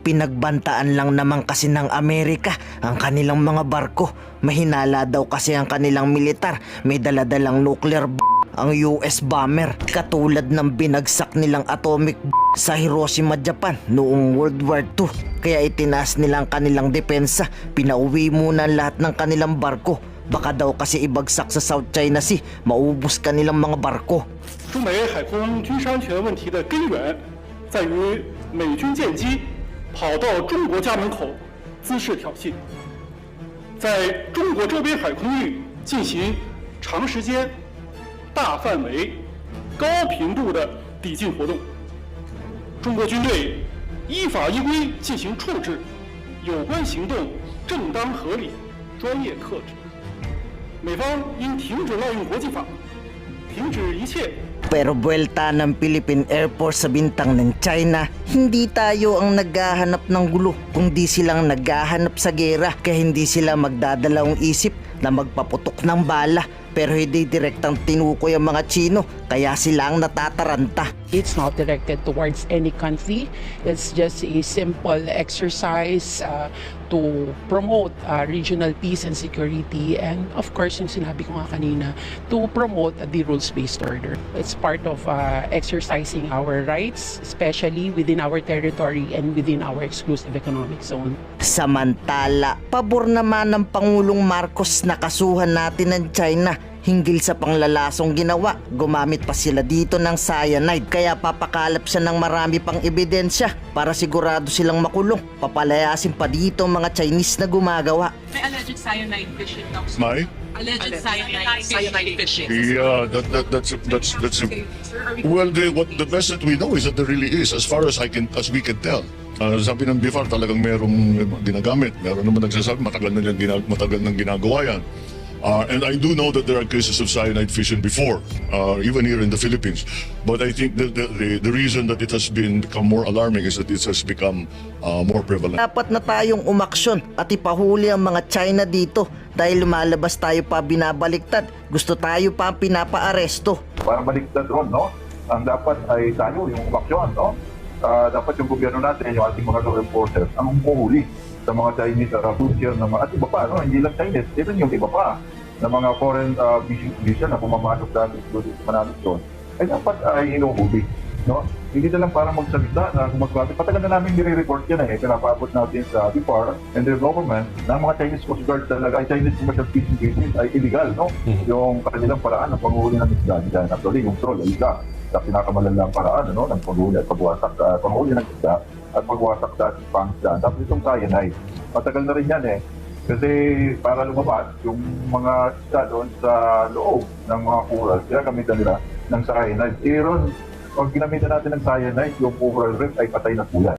Pinagbantaan lang naman kasi ng Amerika ang kanilang mga barko. Mahinala daw kasi ang kanilang militar. May daladalang nuclear ang US bomber. Katulad ng binagsak nilang atomic sa Hiroshima, Japan noong World War II. Kaya itinaas nilang kanilang depensa. Pinauwi muna lahat ng kanilang barko. Baka daw kasi ibagsak sa South China Sea, maubos kanilang mga barko. 中美海空军事安全问题的根源在于美军舰机跑到中国家门口滋事挑衅，在中国周边海空域进行长时间、大范围、高频度的抵近活动。中国军队依法依规进行处置，有关行动正当合理、专业克制。美方应停止滥用国际法，停止一切。 Pero buwelta ng Philippine Air Force sa bintang ng China, hindi tayo ang naghahanap ng gulo, kundi silang naghahanap sa gera. Kaya hindi sila magdadalawang isip na magpaputok ng bala. Pero hindi direktang tinukoy ang mga Chino, kaya sila ang natataranta. It's not directed towards any country. It's just a simple exercise to promote regional peace and security, and of course, yung sinabi ko nga kanina, to promote the rules-based order. It's part of exercising our rights, especially within our territory and within our exclusive economic zone. Samantala, pabor naman ng Pangulong Marcos na kasuhan natin ng China hinggil sa panglalasong ginawa. Gumamit pa sila dito ng cyanide, kaya papakalap siya ng marami pang ebidensya para sigurado silang makulong. Papalayasin pa dito mga Chinese na gumagawa. May alleged cyanide fishing now. My? Alleged cyanide fishing. Yeah, that's well, the best that we know is that there really is, as far as we can tell. Sabi ng BIFAR talagang merong ginagamit. Meron naman nagsasabi matagal nang ginagawa yan. And I do know that there are cases of cyanide fishing before, even here in the Philippines. But I think the reason that it has become more alarming is that it has become more prevalent. Dapat na tayong umaksyon at ipahuli ang mga China dito dahil lumalabas tayo pa binabaliktad. Gusto tayo pa pinapaaresto. Para baliktad ron, no? Ang dapat ay tayo yung umaksyon, no? Dapat yung gobyerno natin, yung ating mga law enforcers, ang umuhuli sa mga Chinese pusher na mga, at iba pa, no? Hindi lang Chinese, even yung iba pa na mga foreign visa na pumamasok dahil manamit doon, ay dapat ay inuhuli. No? Hindi na lang parang magsalita na gumagawa. Patagal na namin nire-report yan pinapaabot natin sa BIFAR and their government na mga Chinese Coast Guard talaga, ay Chinese commercial fishing business ay illegal, no? Yung kanilang paraan ng panghuli ng isda dyan. Actually, yung troll ay isa sa pinakamalalang paraan, no? Ng panghuli at panghuli ng isda at pagwasak sa ating pangisdaan. Tapos itong cyanide, matagal na rin yan kasi para lumabas yung mga isda doon sa loob ng mga coral, kaya gamitan nila ng cyanide. Ron, pag ginamitan natin ng cyanide, yung coral reef ay patay na po yan.